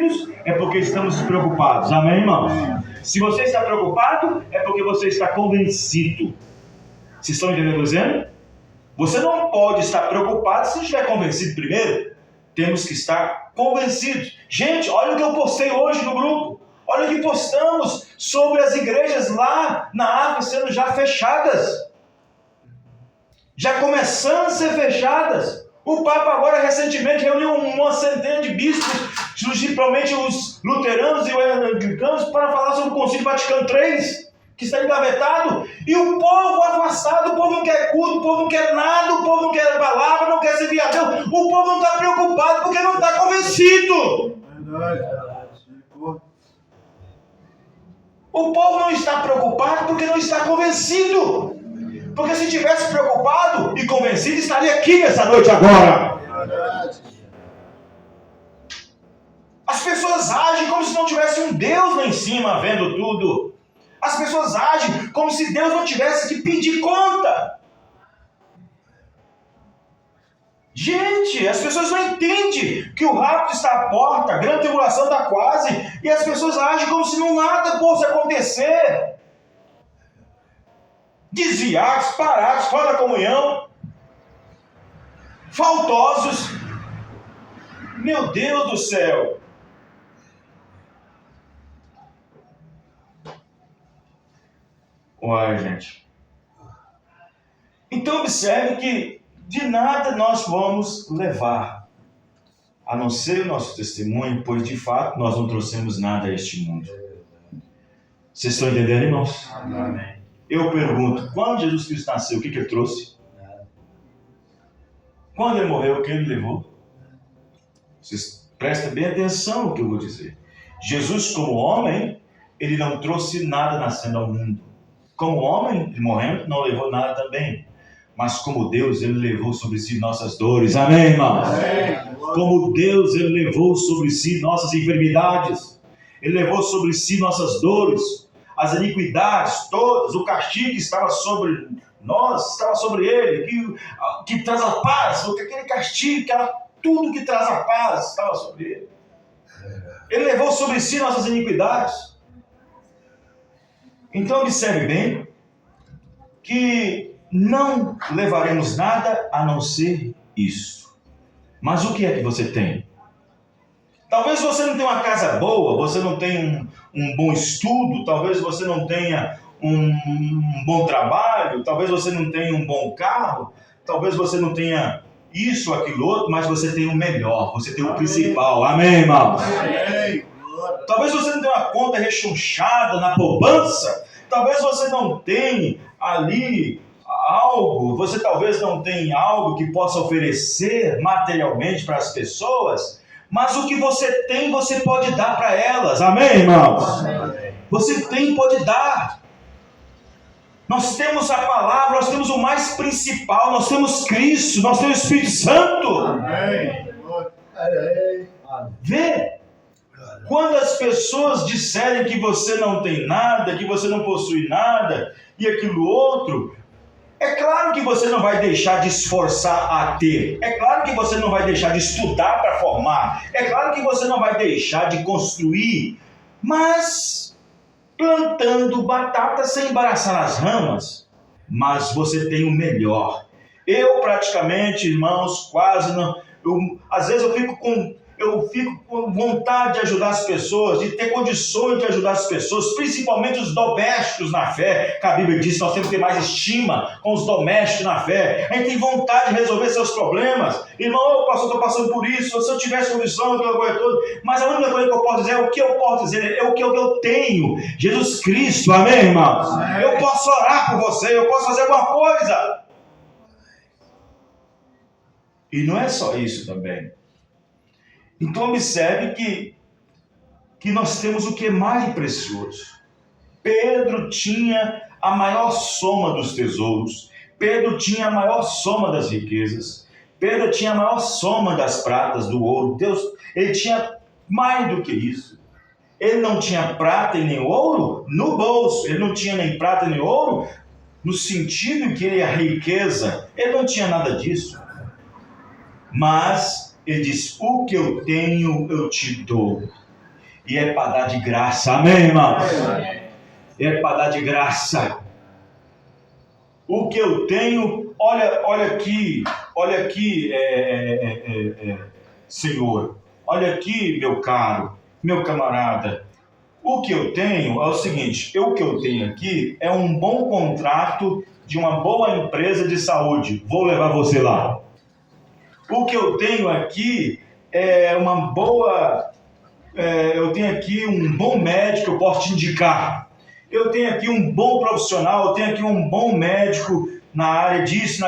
convencidos, é porque estamos preocupados. Amém, irmãos? Se você está preocupado, é porque você está convencido. Vocês estão entendendo o que eu estou dizendo? Você não pode estar preocupado se não estiver convencido primeiro. Temos que estar convencidos. Gente, olha o que eu postei hoje no grupo. Olha o que postamos sobre as igrejas lá na África sendo já fechadas. Já começando a ser fechadas. O Papa agora recentemente reuniu uma centena de bispos, principalmente os luteranos e os anglicanos, para falar sobre o Concílio Vaticano III, que está engavetado. E o povo afastado, o povo não quer culto, o povo não quer nada, o povo não quer palavra, não quer servir a Deus. O povo não está preocupado porque não está convencido. O povo não está preocupado porque não está convencido. Porque se tivesse preocupado e convencido, estaria aqui nessa noite agora. As pessoas agem como se não tivesse um Deus lá em cima vendo tudo. As pessoas agem como se Deus não tivesse que pedir conta. Gente, as pessoas não entendem que o rapto está à porta, a grande tribulação está quase, e as pessoas agem como se nada fosse acontecer. Desviados, parados, fora da comunhão, faltosos. Meu Deus do céu! Uai, gente. Então observe que de nada nós vamos levar, a não ser o nosso testemunho, pois de fato nós não trouxemos nada a este mundo. Vocês estão entendendo, irmãos? Amém. Eu pergunto, quando Jesus Cristo nasceu, o que ele trouxe? Quando ele morreu, o que ele levou? Vocês prestem bem atenção no que eu vou dizer. Jesus, como homem, ele não trouxe nada nascendo ao mundo. Como homem, ele morrendo, não levou nada também. Mas como Deus, ele levou sobre si nossas dores. Amém, irmãos? Amém. Como Deus, ele levou sobre si nossas enfermidades. Ele levou sobre si nossas dores. As iniquidades todas, o castigo que estava sobre nós, estava sobre ele, que traz a paz, aquele castigo, que era tudo que traz a paz, estava sobre ele. Ele levou sobre si nossas iniquidades. Então observe bem, que não levaremos nada a não ser isso. Mas o que é que você tem? Talvez você não tenha uma casa boa, você não tenha um bom estudo, talvez você não tenha um bom trabalho, talvez você não tenha um bom carro, talvez você não tenha isso, aquilo, outro, mas você tem o melhor, você tem o principal. Amém, irmãos? Amém. Talvez você não tenha uma conta rechonchada na poupança, talvez você não tenha ali algo, você talvez não tenha algo que possa oferecer materialmente para as pessoas, mas o que você tem, você pode dar para elas. Amém, irmãos? Amém. Você tem, pode dar. Nós temos a palavra, nós temos o mais principal, nós temos Cristo, nós temos o Espírito Santo. Amém. Vê, quando as pessoas disserem que você não tem nada, que você não possui nada, e aquilo outro, é claro que você não vai deixar de esforçar a ter. É claro que você não vai deixar de estudar para formar. É claro que você não vai deixar de construir. Mas plantando batata sem embaraçar as ramas. Mas você tem o melhor. Eu praticamente, irmãos, quase não... às vezes eu fico com vontade de ajudar as pessoas, de ter condições de ajudar as pessoas, principalmente os domésticos na fé, que a Bíblia diz que nós temos que ter mais estima com os domésticos na fé. A gente tem vontade de resolver seus problemas. Irmão, pastor, estou passando por isso, se eu tivesse condição, aquela coisa toda. Mas a única coisa que eu posso dizer, o que eu posso dizer, é o que eu tenho. Jesus Cristo, amém, irmãos? Amém. Eu posso orar por você, eu posso fazer alguma coisa. E não é só isso também. Então observe que nós temos o que é mais precioso. Pedro tinha a maior soma dos tesouros. Pedro tinha a maior soma das riquezas. Pedro tinha a maior soma das pratas, do ouro. Ele tinha mais do que isso. Ele não tinha prata e nem ouro no bolso. Ele não tinha nem prata nem ouro no sentido que ele é a riqueza. Ele não tinha nada disso. Mas ele diz, o que eu tenho eu te dou. E é para dar de graça, amém, irmãos? É para dar de graça. O que eu tenho, olha aqui, Senhor, olha aqui, meu caro, meu camarada. O que eu tenho é o seguinte: o que eu tenho aqui é um bom contrato de uma boa empresa de saúde. Vou levar você lá. O que eu tenho aqui é uma boa... eu tenho aqui um bom médico que eu posso te indicar. Eu tenho aqui um bom profissional, eu tenho aqui um bom médico na área disso,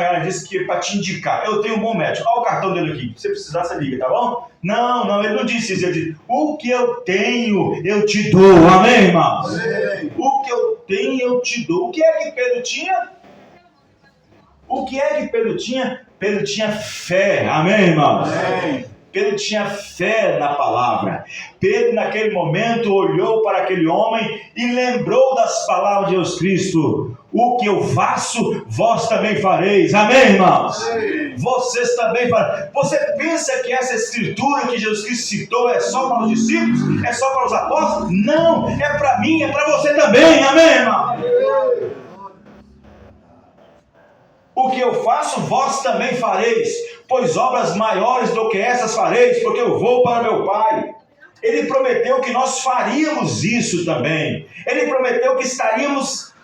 que é para te indicar. Eu tenho um bom médico. Olha o cartão dele aqui. Se você precisar, você liga, tá bom? Não, ele não disse isso. Ele disse: o que eu tenho, eu te dou. Amém, irmão? O que eu tenho, eu te dou. O que é que Pedro tinha? O que é que Pedro tinha? Pedro tinha fé. Amém, irmão? Pedro tinha fé na palavra. Pedro, naquele momento, olhou para aquele homem e lembrou das palavras de Jesus Cristo: o que eu faço, vós também fareis. Amém, irmãos? Vocês também farão. Você pensa que essa escritura que Jesus Cristo citou é só para os discípulos? É só para os apóstolos? Não, é para mim, é para você também. Amém, irmão? O que eu faço, vós também fareis, pois obras maiores do que essas fareis, porque eu vou para meu Pai. Ele prometeu que nós faríamos isso também. Ele prometeu que estaríamos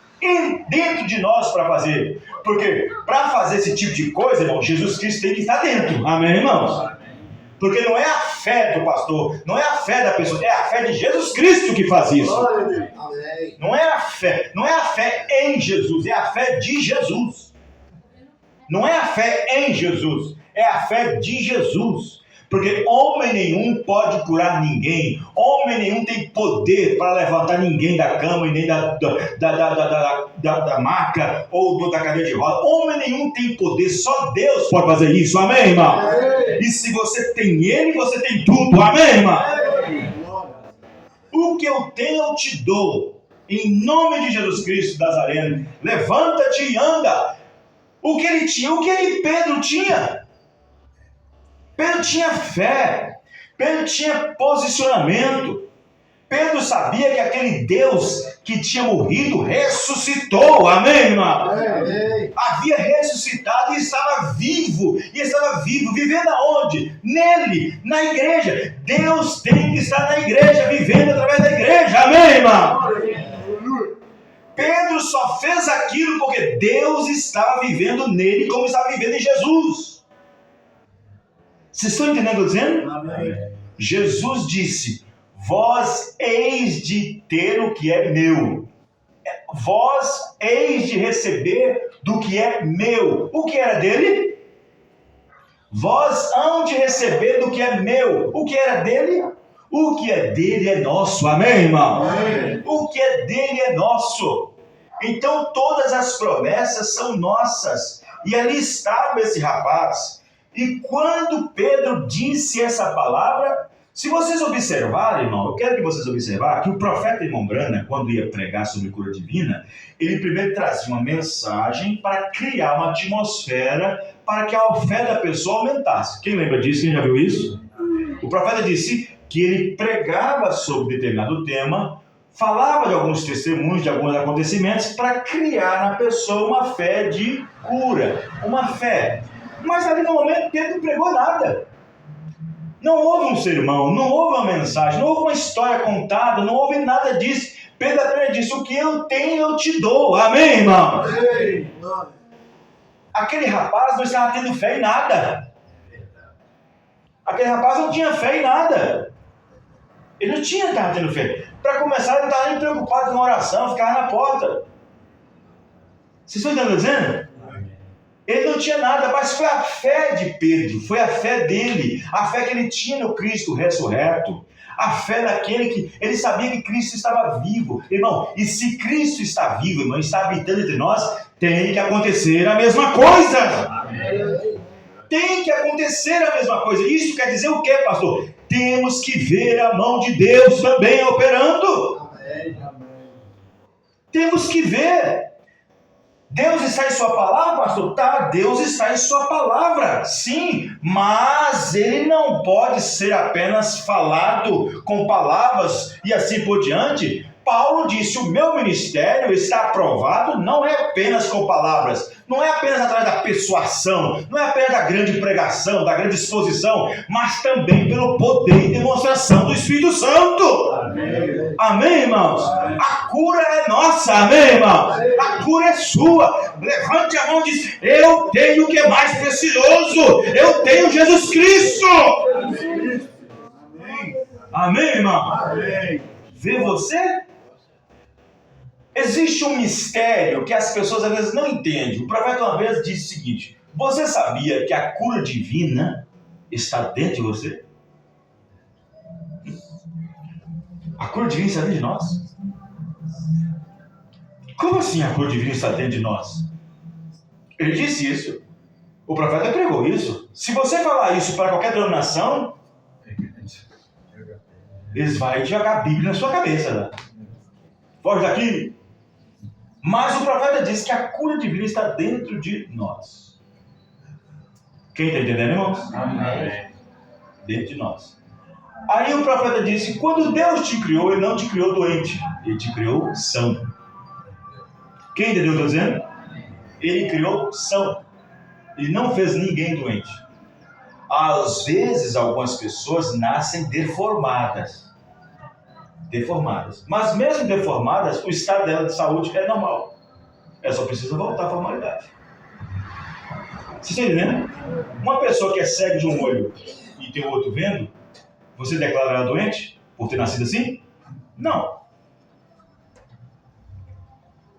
dentro de nós para fazer. Porque para fazer esse tipo de coisa, irmão, Jesus Cristo tem que estar dentro. Amém, irmãos? Porque não é a fé do pastor, não é a fé da pessoa, é a fé de Jesus Cristo que faz isso. Não é a fé em Jesus, é a fé de Jesus. Não é a fé em Jesus, é a fé de Jesus. Porque homem nenhum pode curar ninguém. Homem nenhum tem poder para levantar ninguém da cama e nem da maca ou da cadeira de roda. Homem nenhum tem poder, só Deus pode fazer isso. Amém, irmão? E se você tem Ele, você tem tudo. Amém, irmão? O que eu tenho, eu te dou. Em nome de Jesus Cristo Nazareno, levanta-te e anda. O que ele tinha? O que é que Pedro tinha? Pedro tinha fé. Pedro tinha posicionamento. Pedro sabia que aquele Deus que tinha morrido ressuscitou. Amém, irmão? Havia ressuscitado e estava vivo. Vivendo aonde? Nele, na igreja. Deus tem que estar na igreja, vivendo através da igreja. Amém, irmão? Pedro só fez aquilo porque Deus estava vivendo nele como estava vivendo em Jesus. Vocês estão entendendo o que eu estou dizendo? Amém. Jesus disse: vós eis de ter o que é meu. Vós eis de receber do que é meu. O que era dele? Vós hão de receber do que é meu. O que era dele? O que é dele é nosso. Amém, irmão? Amém. O que é dele é nosso. Então todas as promessas são nossas. E ali estava esse rapaz. E quando Pedro disse essa palavra, se vocês observarem, irmão, eu quero que vocês observarem que o profeta irmão Branham, quando ia pregar sobre cura divina, ele primeiro trazia uma mensagem para criar uma atmosfera para que a fé da pessoa aumentasse. Quem lembra disso? Quem já viu isso? O profeta disse que ele pregava sobre determinado tema, falava de alguns testemunhos, de alguns acontecimentos, para criar na pessoa uma fé de cura, uma fé. Mas ali no momento Pedro não pregou nada. Não houve um sermão, não houve uma mensagem, não houve uma história contada, não houve nada disso. Pedro apenas disse: o que eu tenho eu te dou. Amém, irmão? Amém. Aquele rapaz não estava tendo fé em nada. Aquele rapaz não tinha fé em nada. Ele não estava tendo fé. Para começar, ele não estava nem preocupado com a oração, ficava na porta. Vocês estão entendendo o que eu estou dizendo? Ele não tinha nada, mas foi a fé de Pedro, foi a fé dele, a fé que ele tinha no Cristo ressurreto, a fé daquele que ele sabia que Cristo estava vivo. Irmão, e se Cristo está vivo, irmão, está habitando entre nós, tem que acontecer a mesma coisa. Amém. Tem que acontecer a mesma coisa. Isso quer dizer o quê, pastor? Temos que ver a mão de Deus também operando. Amém. Temos que ver. Deus está em sua palavra, pastor? Tá, Deus está em sua palavra, sim, mas ele não pode ser apenas falado com palavras e assim por diante. Paulo disse, o meu ministério está aprovado não é apenas com palavras, não é apenas através da persuasão, não é apenas da grande pregação, da grande exposição, mas também pelo poder e demonstração do Espírito Santo. Amém, amém, irmãos? A cura é nossa, amém, irmãos? A cura é sua. Levante a mão e diz, eu tenho o que é mais precioso, eu tenho Jesus Cristo. Amém, irmão? Amém. Vê você? Existe um mistério que as pessoas às vezes não entendem. O profeta uma vez disse o seguinte, você sabia que a cura divina está dentro de você? A cura divina está dentro de nós? Como assim a cura divina está dentro de nós? Ele disse isso. O profeta pregou isso. Se você falar isso para qualquer denominação, eles vão jogar a Bíblia na sua cabeça. Né? Foge daqui. Mas o profeta disse que a cura divina está dentro de nós. Quem está entendendo, irmãos? Amém. Dentro de nós. Aí o profeta disse, quando Deus te criou, ele não te criou doente, ele te criou são. Quem entendeu o que eu estou dizendo? Ele criou são. Ele não fez ninguém doente. Às vezes, algumas pessoas nascem deformadas. Mas mesmo deformadas, o estado dela de saúde é normal. Ela só precisa voltar à formalidade. Você está entendendo? Uma pessoa que é cega de um olho e tem o outro vendo, você declara ela doente por ter nascido assim? Não.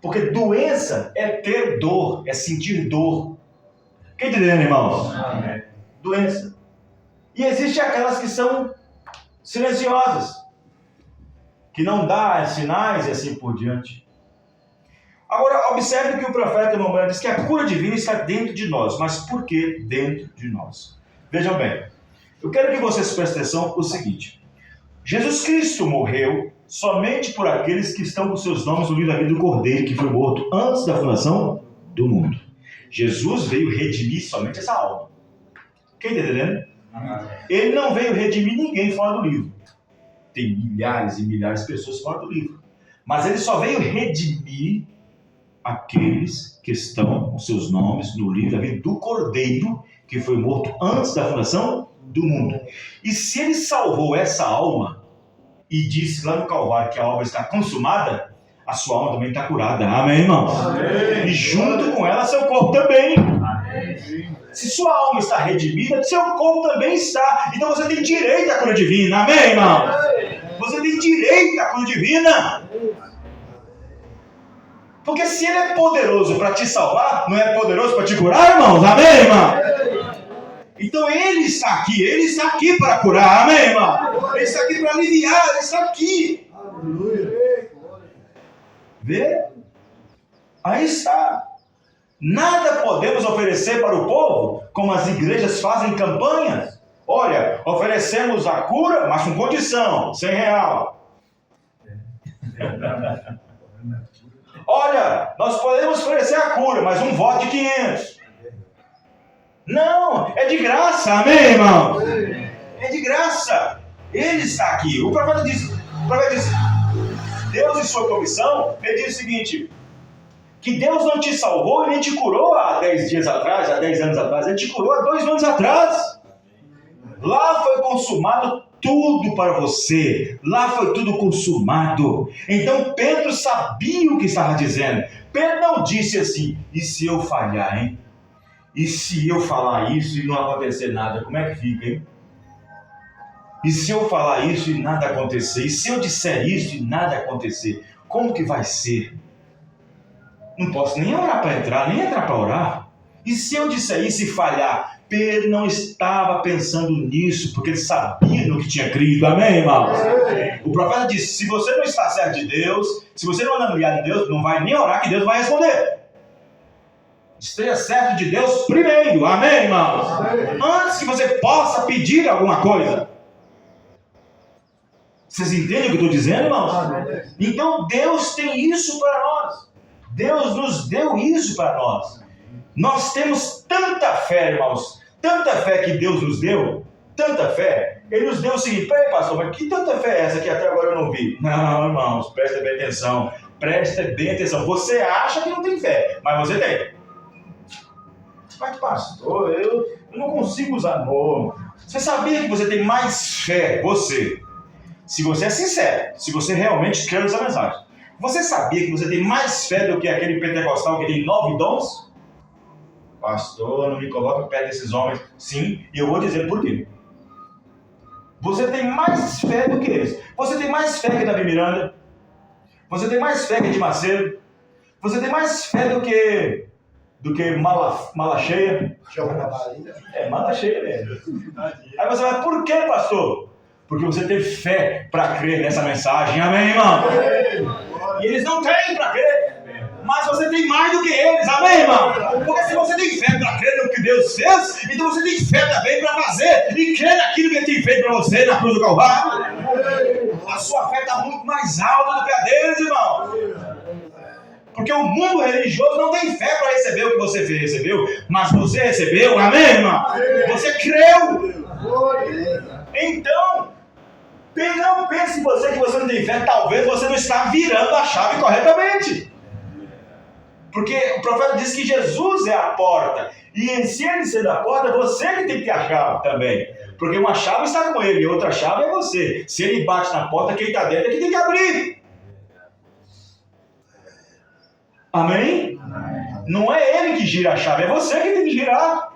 Porque doença é ter dor, é sentir dor. Quem está entendendo, irmãos? Amém. Doença. E existem aquelas que são silenciosas, que não dá sinais e assim por diante. Agora, observe que o profeta Maomé diz que a cura divina está dentro de nós. Mas por que dentro de nós? Vejam bem, eu quero que vocês prestem atenção no seguinte. Jesus Cristo morreu somente por aqueles que estão com seus nomes no livro da vida do Cordeiro, que foi morto antes da fundação do mundo. Jesus veio redimir somente essa alma. Quem está entendendo? Ele não veio redimir ninguém fora do livro. Tem milhares e milhares de pessoas fora do livro. Mas ele só veio redimir aqueles que estão com seus nomes no livro da vida do Cordeiro, que foi morto antes da fundação do mundo. E se ele salvou essa alma e disse lá no Calvário que a obra está consumada, a sua alma também está curada. Amém, irmãos? Amém. E junto com ela, seu corpo também. Amém. Se sua alma está redimida, seu corpo também está. Então você tem direito à cura divina. Amém, irmão? Você tem direito à cura divina. Porque se ele é poderoso para te salvar, não é poderoso para te curar, irmãos? Amém, irmão? Então ele está aqui para curar. Amém, irmão? Ele está aqui para aliviar, ele está aqui. Vê? Aí está. Nada podemos oferecer para o povo, como as igrejas fazem campanhas. Olha, oferecemos a cura, mas com condição, R$100. Olha, nós podemos oferecer a cura, mas um voto de 500. Não, é de graça, amém, irmão? É de graça. Ele está aqui. O profeta diz, Deus em sua comissão, ele diz o seguinte, que Deus não te salvou e nem te curou há 10 dias atrás, há 10 anos atrás, ele te curou há 2 anos atrás. Lá foi consumado tudo para você, lá foi tudo consumado. Então Pedro sabia o que estava dizendo. Pedro não disse assim, e se eu falhar, hein? E se eu falar isso e não acontecer nada, como é que fica, hein? E se eu falar isso e nada acontecer? E se eu disser isso e nada acontecer? Como que vai ser? Não posso nem orar para entrar, nem entrar para orar. E se eu disser isso e falhar? Pedro não estava pensando nisso, porque ele sabia no que tinha crido. Amém, irmãos? O profeta disse, se você não está certo de Deus, se você não anda ligado em Deus, não vai nem orar que Deus vai responder. Esteja certo de Deus primeiro. Amém, irmãos? Antes que você possa pedir alguma coisa. Vocês entendem o que eu estou dizendo, irmãos? Então Deus tem isso para nós. Deus nos deu isso para nós. Nós temos tanta fé, irmãos, tanta fé que Deus nos deu, tanta fé. Ele nos deu o seguinte: peraí, pastor, mas que tanta fé é essa que até agora eu não vi? Não, irmãos, presta bem atenção. Presta bem atenção. Você acha que não tem fé, mas você tem. Mas, pastor, eu não consigo usar amor. Você sabia que você tem mais fé, você, se você é sincero, se você realmente crê nessa mensagem, você sabia que você tem mais fé do que aquele pentecostal que tem 9 dons? Pastor, não me coloque perto desses homens. Sim, e eu vou dizer por quê. Você tem mais fé do que eles. Você tem mais fé que Davi Miranda. Você tem mais fé que de Macedo. Você tem mais fé do que mala cheia. Mala cheia mesmo. Aí você vai, por quê, pastor? Porque você tem fé para crer nessa mensagem. Amém, irmão? E eles não têm para crer. Mas você tem mais do que eles. Amém, irmão? Porque se você tem fé para crer no que Deus fez, então você tem fé também para fazer e crer naquilo que Ele tem feito para você na cruz do Calvário. A sua fé está muito mais alta do que a deles, irmão. Porque o mundo religioso não tem fé para receber o que você recebeu, mas você recebeu, amém, irmão? Você creu. Então, não pense em você que você não tem fé, talvez você não está virando a chave corretamente. Porque o profeta diz que Jesus é a porta, e se ele sendo a porta, você que tem que ter a chave também. Porque uma chave está com ele, e outra chave é você. Se ele bate na porta, quem está dentro é que tem que abrir. Amém? Não é ele que gira a chave, é você que tem que girar.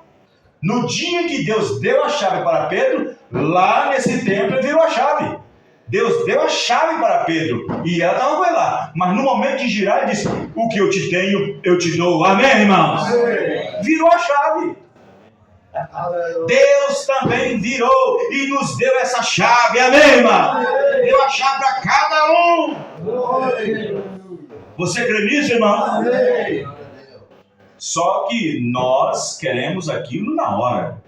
No dia que Deus deu a chave para Pedro, lá nesse templo ele virou a chave. Deus deu a chave para Pedro e ela estava com ele lá. Mas no momento de girar, ele disse: o que eu te tenho, eu te dou. Amém, irmãos? Virou a chave. Deus também virou e nos deu essa chave. Amém, irmão? Deu a chave para cada um. Você crê nisso, irmão? Amém. Só que nós queremos aquilo na hora.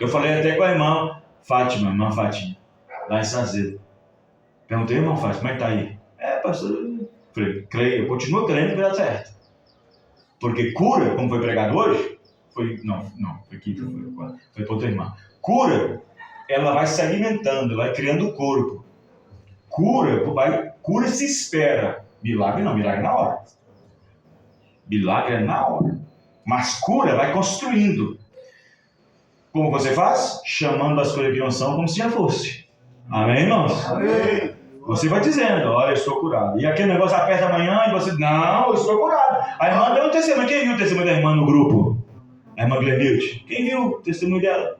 Eu falei até com a irmã Fátima, lá em Sazedo. Perguntei, irmã Fátima, como é que tá aí? Pastor, falei, creio, eu continuo crendo que vai dar certo. Porque cura, como foi pregado hoje, foi quinta, foi para outra irmã. Cura, ela vai se alimentando, ela vai criando o corpo. Cura se espera. Milagre não, milagre na hora. Milagre é na hora. Mas cura vai construindo. Como você faz? Chamando as coisas que não são como se já fosse. Amém, irmãos? Amém. Você vai dizendo, olha, eu estou curado. E aquele negócio aperta amanhã e você, não, eu estou curado. A irmã deu um testemunho. Quem viu o testemunho da irmã no grupo? A irmã Glenilde. Quem viu o testemunho dela?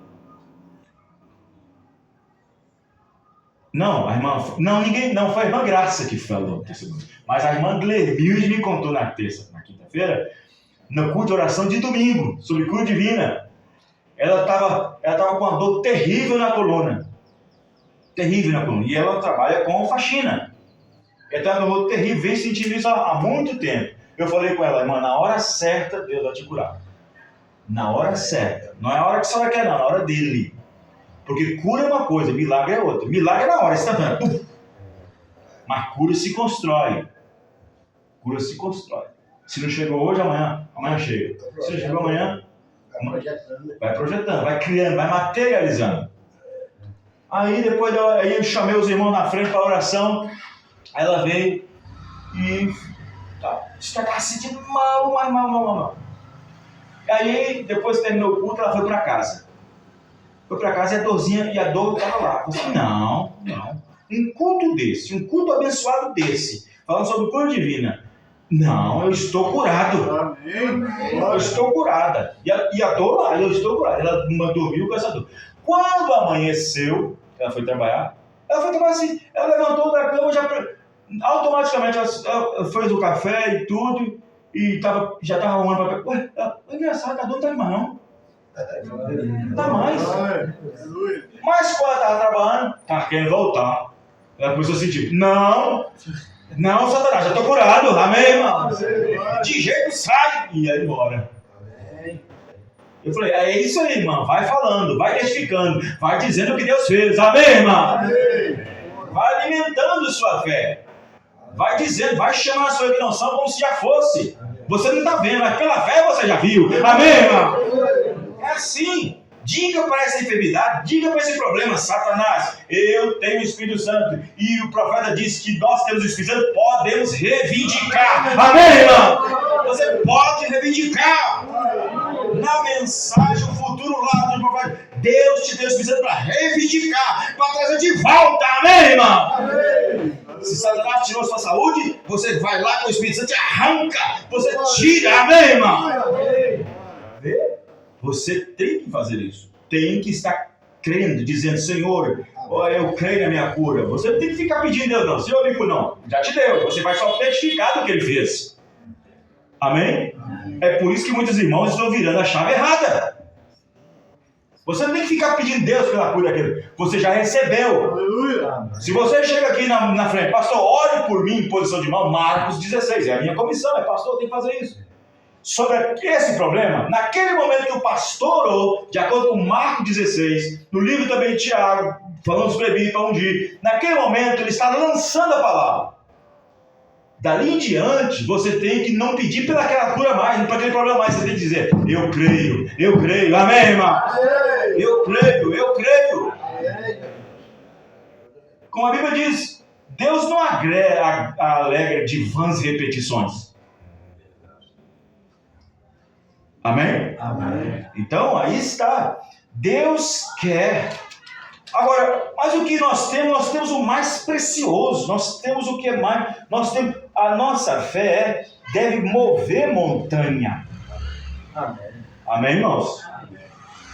Não, a irmã, ninguém, foi a irmã Graça que falou o testemunho. Mas a irmã Glenilde me contou na quinta-feira, no culto de oração de domingo, sobre cura divina. Ela estava com uma dor terrível na coluna. E ela trabalha com faxina. Ela estava com uma dor terrível, vem sentindo isso há muito tempo. Eu falei com ela, irmã, na hora certa, Deus vai te curar. Na hora certa. Não é a hora que a senhora quer, não, na hora dele. Porque cura é uma coisa, milagre é outra. Milagre é na hora, você está vendo? Mas cura se constrói. Se não chegou hoje, amanhã chega. Se não chegou amanhã, vai projetando, vai criando, vai materializando. Aí depois eu chamei os irmãos na frente para a oração. Aí ela veio e disse que ela estava se sentindo mal. Aí depois que terminou o culto, ela foi para casa. Foi para casa e a dorzinha e a dor estava lá. Eu disse, não. Um culto abençoado desse, falando sobre cura divina. Não, eu estou curado. Amém. Eu estou curada. E a dor lá, eu estou curada. Ela dormiu com essa dor. Quando amanheceu, ela foi trabalhar assim, ela levantou da cama, automaticamente ela fez o café e tudo, e já estava arrumando para ué, é engraçado, a dor não está mais não. Não está mais. Mas quando ela estava trabalhando, estava querendo voltar. Ela começou a sentir, não, Satanás, já estou curado, amém, irmão? De jeito sai, e aí embora. Eu falei, é isso aí, irmão, vai falando, vai testificando, vai dizendo o que Deus fez, amém, irmão? Vai alimentando sua fé. Vai dizendo, vai chamando as coisas que não são como se já fosse. Você não está vendo, mas pela fé você já viu. Amém, irmão? É assim. Diga para essa enfermidade, diga para esse problema, Satanás, eu tenho o Espírito Santo. E o profeta disse que nós temos o Espírito Santo, podemos reivindicar. Amém, irmão? Você pode reivindicar. Na mensagem, o futuro lado do profeta, Deus te deu o Espírito Santo para reivindicar, para trazer de volta. Amém, irmão? Amém. Se Satanás tirou sua saúde, você vai lá com o Espírito Santo e arranca. Você tira. Amém, irmão? Amém. Você tem que fazer isso. Tem que estar crendo, dizendo, Senhor, eu creio na minha cura. Você não tem que ficar pedindo Deus, não. Senhor, amigo, não. Já te deu. Você vai só testificar do que ele fez. Amém? É por isso que muitos irmãos estão virando a chave errada. Você não tem que ficar pedindo Deus pela cura daquele. Você já recebeu. Aleluia. Se você chega aqui na frente, pastor, ore por mim em posição de mão, Marcos 16. É a minha comissão, pastor, eu tenho que fazer isso. Sobre esse problema, naquele momento que o pastor orou, de acordo com Marcos 16, no livro também de Tiago, falando sobre Levi para ungir, naquele momento ele está lançando a palavra. Dali em diante, você tem que não pedir pelaquela cura mais, não para aquele problema mais, você tem que dizer, eu creio, amém, irmão? Eu creio. Como a Bíblia diz, Deus não alegra de vãs repetições. Amém? Amém? Então, aí está. Deus quer. Agora, mas o que nós temos? Nós temos o mais precioso. Nós temos o que é mais. Nós temos, a nossa fé deve mover montanha. Amém? Amém, irmãos?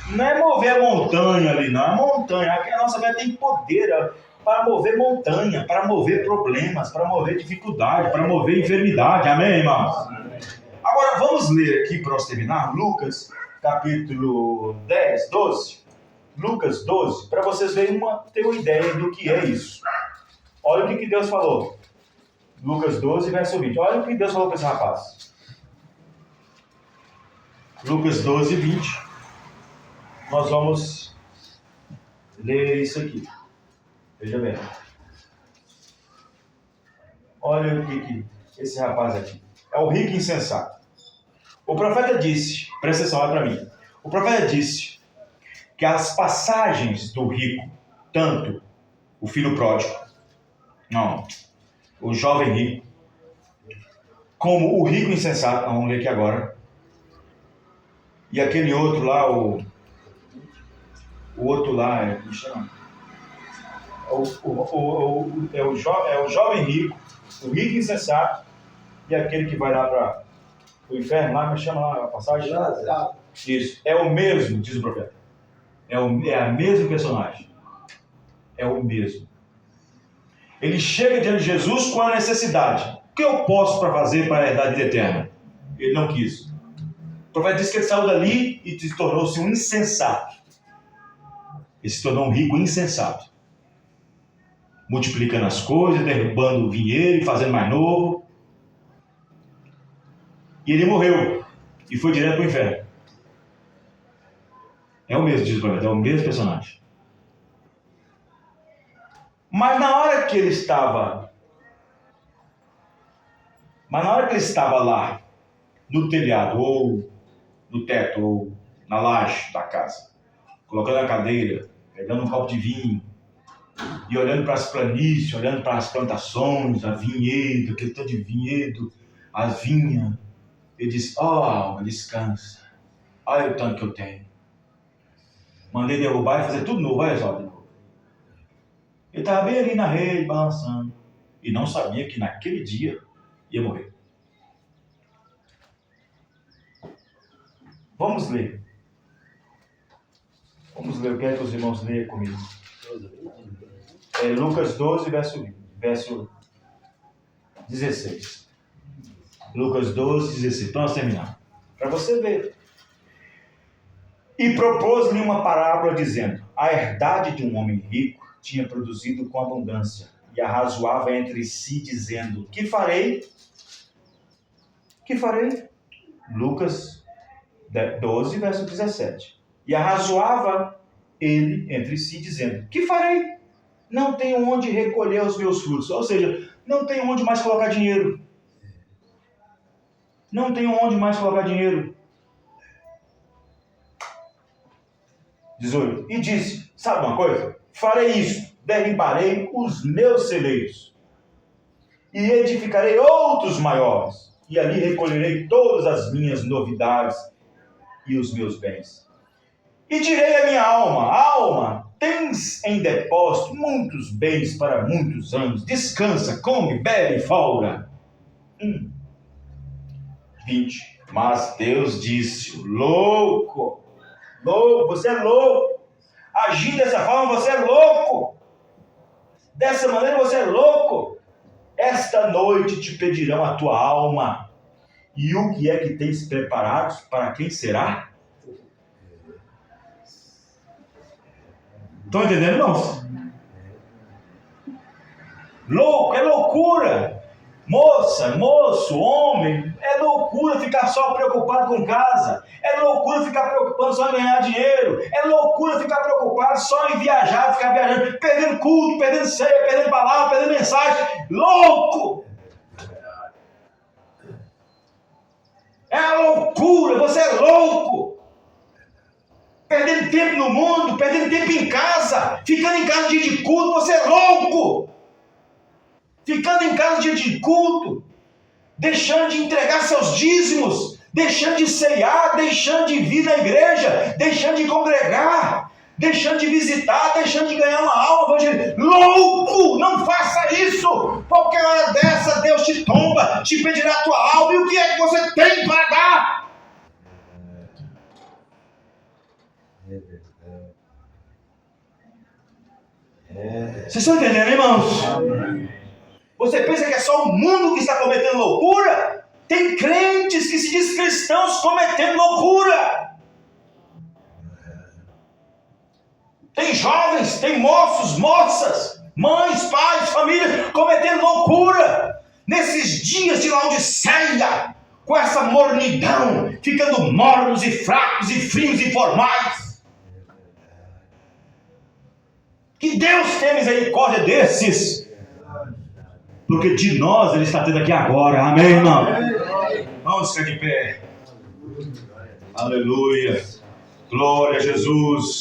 Não é mover a montanha ali, não. É montanha. A nossa fé tem poder para mover montanha, para mover problemas, para mover dificuldade, para mover enfermidade. Amém, irmãos? Amém. Agora, vamos ler aqui para nós terminar, Lucas, capítulo 10, 12. Lucas 12, para vocês terem uma ideia do que é isso. Olha o que Deus falou. Lucas 12, verso 20. Olha o que Deus falou para esse rapaz. Lucas 12, 20. Nós vamos ler isso aqui. Veja bem. Olha o que esse rapaz aqui. É o rico insensato. O profeta disse, presta atenção, olha para mim. O profeta disse que as passagens do rico, tanto o filho pródigo, não, o jovem rico, como o rico insensato, vamos ler aqui agora, e aquele outro lá, o outro lá, como chama? É o jovem rico, o rico insensato, e aquele que vai lá para o inferno, lá, mas chama lá a passagem? Isso, é o mesmo, diz o profeta. É a mesma personagem. É o mesmo. Ele chega diante de Jesus com a necessidade. O que eu posso fazer para herdar a vida eterna? Ele não quis. O profeta disse que ele saiu dali e tornou-se um insensato. Ele se tornou um rico insensato. Multiplicando as coisas, derrubando o vinhedo e fazendo mais novo. E ele morreu. E foi direto para o inferno. É o mesmo, diz o profeta, é o mesmo personagem. Mas na hora que ele estava lá, no telhado, ou no teto, ou na laje da casa, colocando a cadeira, pegando um copo de vinho, e olhando para as planícies, olhando para as plantações, a vinhedo, aquele tanto de vinhedo, as vinhas, ele disse, alma, descansa, olha o tanto que eu tenho. Mandei derrubar e fazer tudo novo, olha só de novo. Ele estava bem ali na rede, balançando, e não sabia que naquele dia ia morrer. Vamos ler. Eu quero que os irmãos leiam comigo. Lucas 12, verso 16. Lucas 12, 16. Para nós terminar. Para você ver. E propôs-lhe uma parábola dizendo, a herdade de um homem rico tinha produzido com abundância, e arrazoava entre si dizendo, que farei? Lucas 12, verso 17. E arrazoava ele entre si dizendo, que farei? não tenho onde recolher os meus frutos. Ou seja, não tenho onde mais colocar dinheiro. Não tenho onde mais colocar dinheiro. 18. E disse, sabe uma coisa? Farei isso, derribarei os meus celeiros e edificarei outros maiores, e ali recolherei todas as minhas novidades e os meus bens. E direi à minha alma, alma, tens em depósito muitos bens para muitos anos, descansa, come, bebe e folga. 20. Mas Deus disse, louco, você é louco, agir dessa forma você é louco, dessa maneira você é louco. Esta noite te pedirão a tua alma, e o que é que tens preparado, para quem será? Estão entendendo, irmãos? Louco, é loucura. Moça, moço, homem, é loucura ficar só preocupado com casa. É loucura ficar preocupado só em ganhar dinheiro. É loucura ficar preocupado só em viajar, ficar viajando, perdendo culto, perdendo ceia, perdendo palavra, perdendo mensagem. Louco! É a loucura, você é louco. Perdendo tempo no mundo, perdendo tempo em casa, ficando em casa dia de culto, você é louco. Ficando em casa dia de culto, deixando de entregar seus dízimos, deixando de ceiar, deixando de vir na igreja, deixando de congregar, deixando de visitar, deixando de ganhar uma alma. Louco! Não faça isso! Qualquer hora dessa Deus te tomba, te pedirá a tua alma, e o que é que você tem para dar? Vocês estão entendendo, irmãos? Você pensa que é só o mundo que está cometendo loucura? Tem crentes que se diz cristãos cometendo loucura. Tem jovens, tem moços, moças, mães, pais, famílias cometendo loucura. Nesses dias de Laodiceia, com essa mornidão, ficando mornos e fracos e frios e formais. Que Deus tenha misericórdia desses. Porque de nós Ele está tendo aqui agora. Amém, irmão? Vamos ficar de pé. Aleluia. Glória a Jesus.